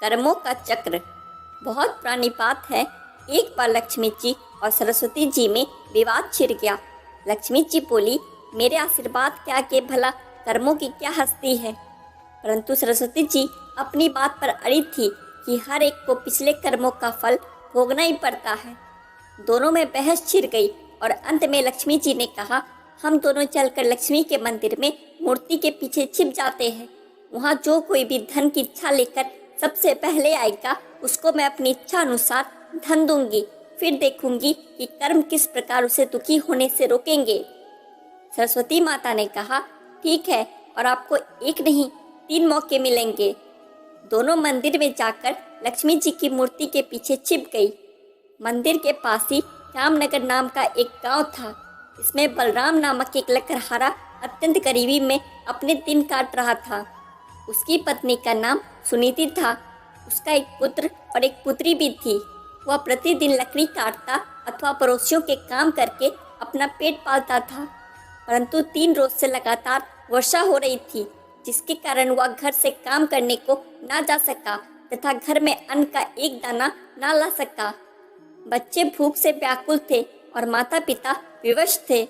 कर्मों का चक्र। बहुत पुरानी बात है। एक बार लक्ष्मी जी और सरस्वती जी में विवाद छिड़ गया। लक्ष्मी जी बोली, मेरे आशीर्वाद के आगे भला कर्मों की क्या हस्ती है। परंतु सरस्वती जी अपनी बात पर अड़ी थी कि हर एक को पिछले कर्मों का फल भोगना ही पड़ता है। दोनों में बहस छिड़ गई और अंत में लक्ष्मी जी ने कहा, हम दोनों चलकर लक्ष्मी के मंदिर में मूर्ति के पीछे छिप जाते हैं। वहाँ जो कोई भी धन की इच्छा लेकर सबसे पहले आएगा, उसको मैं अपनी इच्छा अनुसार धन दूंगी। फिर देखूंगी कि कर्म किस प्रकार उसे दुखी होने से रोकेंगे। सरस्वती माता ने कहा, ठीक है, और आपको एक नहीं 3 मौके मिलेंगे। दोनों मंदिर में जाकर लक्ष्मी जी की मूर्ति के पीछे छिप गई। मंदिर के पास ही रामनगर नाम का एक गांव था। इसमें बलराम नामक एक लकड़हारा अत्यंत गरीबी में अपने दिन काट रहा था। उसकी पत्नी का नाम सुनीति था। उसका एक पुत्र और एक पुत्री भी थी। वह प्रतिदिन लकड़ी काटता अथवा पड़ोसियों के काम करके अपना पेट पालता था। परंतु 3 रोज से लगातार वर्षा हो रही थी, जिसके कारण वह घर से काम करने को ना जा सका तथा घर में अन्न का एक दाना ना ला सका। बच्चे भूख से व्याकुल थे और माता पिता विवश थे।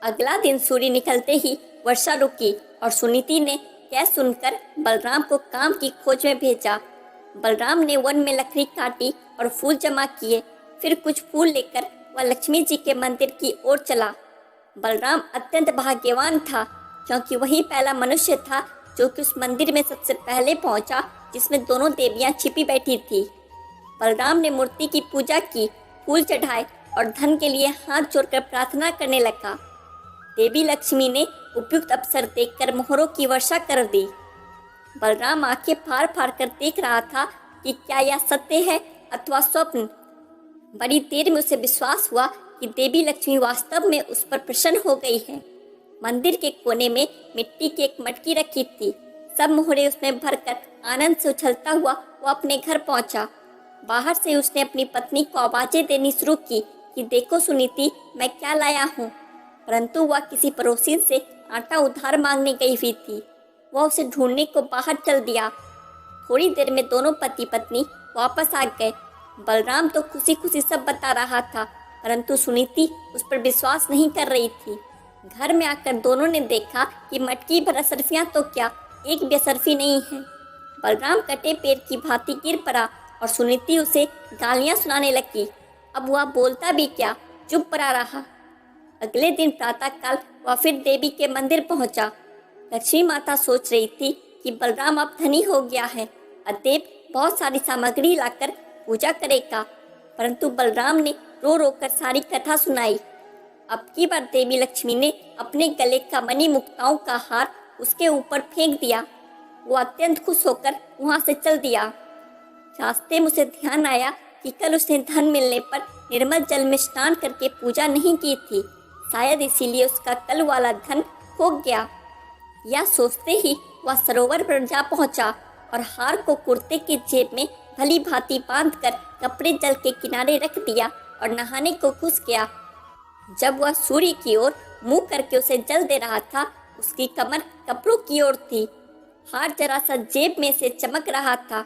अगला दिन सूर्य निकलते ही वर्षा रुकी और सुनीति ने यह सुनकर बलराम को काम की खोज में भेजा। बलराम ने वन में लकड़ी काटी और फूल जमा किए। फिर कुछ फूल लेकर वह लक्ष्मी जी के मंदिर की ओर चला। बलराम अत्यंत भाग्यवान था, क्योंकि वही पहला मनुष्य था जो कि उस मंदिर में सबसे पहले पहुंचा, जिसमें दोनों देवियां छिपी बैठी थी। बलराम ने मूर्ति की पूजा की, फूल चढ़ाए और धन के लिए हाथ जोड़कर प्रार्थना करने लगा। देवी लक्ष्मी ने उपयुक्त अवसर देखकर मोहरों की वर्षा कर दी। बलराम आंखें फाड़ फाड़ कर देख रहा था कि क्या यह सत्य है अथवा स्वप्न। बड़ी देर में उसे विश्वास हुआ कि देवी लक्ष्मी वास्तव में उस पर प्रसन्न हो गई है। मंदिर के कोने में मिट्टी की एक मटकी रखी थी। सब मोहरे उसमें भरकर आनंद से उछलता हुआ वो अपने घर पहुंचा। बाहर से उसने अपनी पत्नी को आवाजें देनी शुरू की कि देखो सुनीति, मैं क्या लाया हूँ। परंतु वह किसी पड़ोसी से आटा उधार मांगने गई हुई थी। वह उसे ढूंढने को बाहर चल दिया। थोड़ी देर में दोनों पति पत्नी वापस आ गए। बलराम तो खुशी खुशी सब बता रहा था, परंतु सुनीति उस पर विश्वास नहीं कर रही थी। घर में आकर दोनों ने देखा कि मटकी भर असरफियाँ तो क्या, एक भी असरफी नहीं है। बलराम कटे पेड़ की भांति गिर पड़ा और सुनीति उसे गालियाँ सुनाने लगी। अब वह बोलता भी क्या, चुप पड़ा रहा। अगले दिन प्रातःकाल वह फिर देवी के मंदिर पहुंचा। लक्ष्मी माता सोच रही थी कि बलराम अब धनी हो गया है, अतएव बहुत सारी सामग्री लाकर पूजा करेगा। परंतु बलराम ने रो रो कर सारी कथा सुनाई। अब की बार देवी लक्ष्मी ने अपने गले का मणि मुक्ताओं का हार उसके ऊपर फेंक दिया। वो अत्यंत खुश होकर वहां से चल दिया। रास्ते में उसे ध्यान आया कि कल उसने धन मिलने पर निर्मल जल में स्नान करके पूजा नहीं की थी। शायद इसीलिए उसका कल वाला धन खो गया। यह सोचते ही वह सरोवर पर जा पहुंचा और हार को कुर्ते की जेब में भली भांति बांधकर कपड़े जल के किनारे रख दिया और नहाने को घुस गया। जब वह सूर्य की ओर मुंह करके उसे जल दे रहा था, उसकी कमर कपड़ों की ओर थी। हार जरा सा जेब में से चमक रहा था।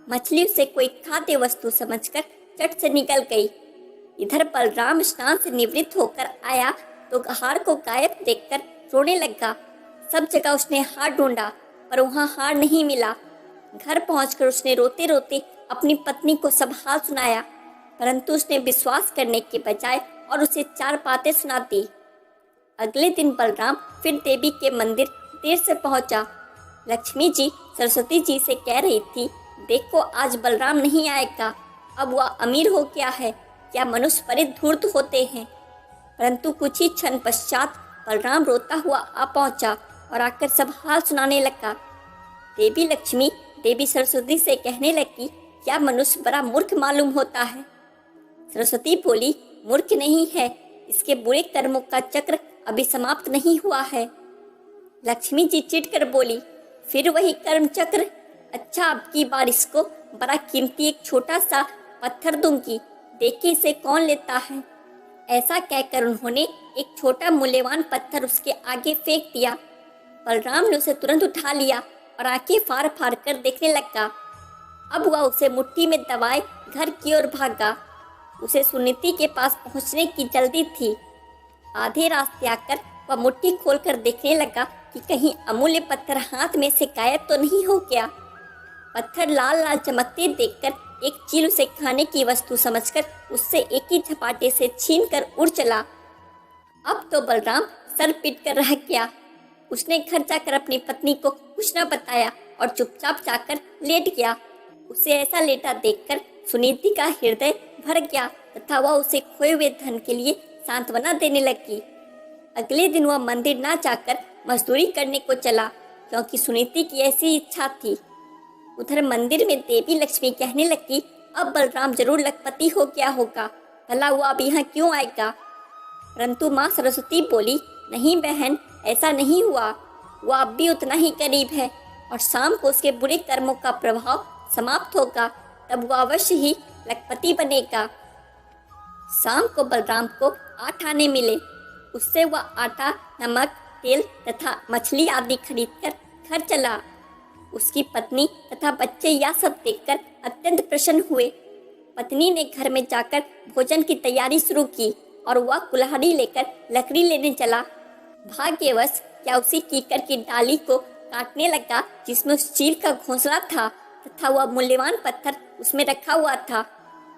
मछली उसे कोई खाद्य वस्तु समझकर चट से निकल गई। इधर बलराम स्नान से निवृत्त होकर आया तो हार को गायब देखकर रोने लगा। सब जगह उसने हार ढूंढा, पर वहाँ हार नहीं मिला। घर पहुंचकर उसने रोते रोते अपनी पत्नी को सब हाल सुनाया, परंतु उसने विश्वास करने के बजाय और उसे 4 बातें सुना दी। अगले दिन बलराम फिर देवी के मंदिर देर से पहुंचा। लक्ष्मी जी सरस्वती जी से कह रही थी, देखो आज बलराम नहीं आएगा, अब वह अमीर हो गया है। क्या मनुष्य बड़े धूर्त होते हैं। परंतु कुछ ही क्षण पश्चात बलराम रोता हुआ आ पहुंचा और आकर सब हाल सुनाने लगा। देवी लक्ष्मी देवी सरस्वती से कहने लगी, क्या मनुष्य बड़ा मूर्ख मालूम होता है। सरस्वती बोली, मूर्ख नहीं है, इसके बुरे कर्मों का चक्र अभी समाप्त नहीं हुआ है। लक्ष्मी जी चिढ़ कर बोली, फिर वही कर्म चक्र। अच्छा, अब की बार इसको बड़ा कीमती एक छोटा सा पत्थर दूंगी, देखिए इसे कौन लेता है। ऐसा कहकर उन्होंने एक छोटा मूल्यवान पत्थर उसके आगे फेंक दिया। बलराम ने उसे तुरंत उठा लिया और आंखें फाड़ फाड़ कर देखने लगा। अब वह उसे मुट्ठी में दबाए घर की ओर भागा। उसे सुनीति के पास पहुंचने की जल्दी थी। आधे रास्ते आकर वह मुट्ठी खोलकर देखने लगा कि कहीं अमूल्य पत्थर हाथ में से गायब तो नहीं हो गया। पत्थर लाल लाल चमकते देखकर एक चील उसे खाने की वस्तु समझकर उससे एक ही झपाटे से छीनकर उड़ चला। अब तो बलराम सर पीट कर रह गया। उसने घर जाकर अपनी पत्नी को कुछ न बताया और चुपचाप जाकर लेट गया। उसे ऐसा लेटा देखकर सुनीति का हृदय भर गया तथा वह उसे खोए हुए धन के लिए सांत्वना देने लगी। अगले दिन वह मंदिर ना जाकर मजदूरी करने को चला, क्योंकि सुनीति की ऐसी इच्छा थी। उधर मंदिर में देवी लक्ष्मी कहने लगी, अब बलराम जरूर लखपति हो गया होगा, भला वो अब यहाँ क्यों आएगा। परंतु माँ सरस्वती बोली, नहीं बहन, ऐसा नहीं हुआ। वो अब भी उतना ही करीब है और शाम को उसके बुरे कर्मों का प्रभाव समाप्त होगा, तब वो अवश्य ही लखपति बनेगा। शाम को बलराम को 8 आने मिले। उससे वह आटा, नमक, तेल तथा मछली आदि खरीदकर घर चला। उसकी पत्नी तथा बच्चे यह सब देखकर अत्यंत प्रसन्न हुए। पत्नी ने घर में जाकर भोजन की तैयारी शुरू की और वह कुल्हाड़ी लेकर लकड़ी लेने चला। भाग्यवश क्या उसी कीकर की डाली को काटने लगा जिसमें उस चील का घोंसला था तथा वह मूल्यवान पत्थर उसमें रखा हुआ था।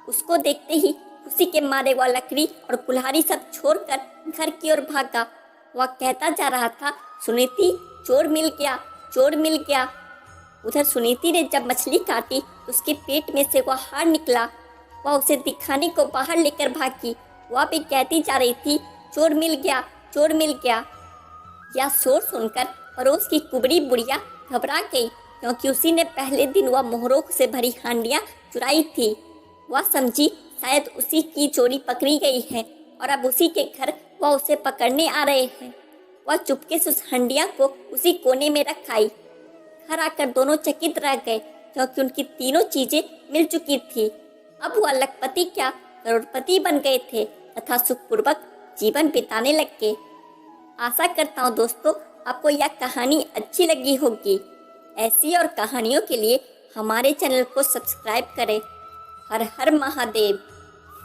उसको देखते ही खुशी के मारे वह लकड़ी और कुल्हाड़ी सब छोड़कर घर की ओर भागा। वह कहता जा रहा था, सुनीति, चोर मिल गया, चोर मिल गया। उधर सुनीति ने जब मछली काटी तो उसके पेट में से वह हार निकला। वह उसे दिखाने को बाहर लेकर भागी। वह भी कहती जा रही थी, चोर मिल गया, चोर मिल गया। यह शोर सुनकर पड़ोस की कुबड़ी बुढ़िया घबरा गई, क्योंकि उसी ने पहले दिन वह मोहरों से भरी हांडियां चुराई थी। वह समझी शायद उसी की चोरी पकड़ी गई है और अब उसी के घर वह उसे पकड़ने आ रहे हैं। वह चुपके से उस हंडिया को उसी कोने में रख आई। घर आकर दोनों चकित रह गए, क्योंकि उनकी तीनों चीजें मिल चुकी थी। अब वह लखपति क्या करोड़पति बन गए थे तथा सुखपूर्वक जीवन बिताने लग गए। आशा करता हूँ दोस्तों, आपको यह कहानी अच्छी लगी होगी। ऐसी और कहानियों के लिए हमारे चैनल को सब्सक्राइब करें। हर हर महादेव।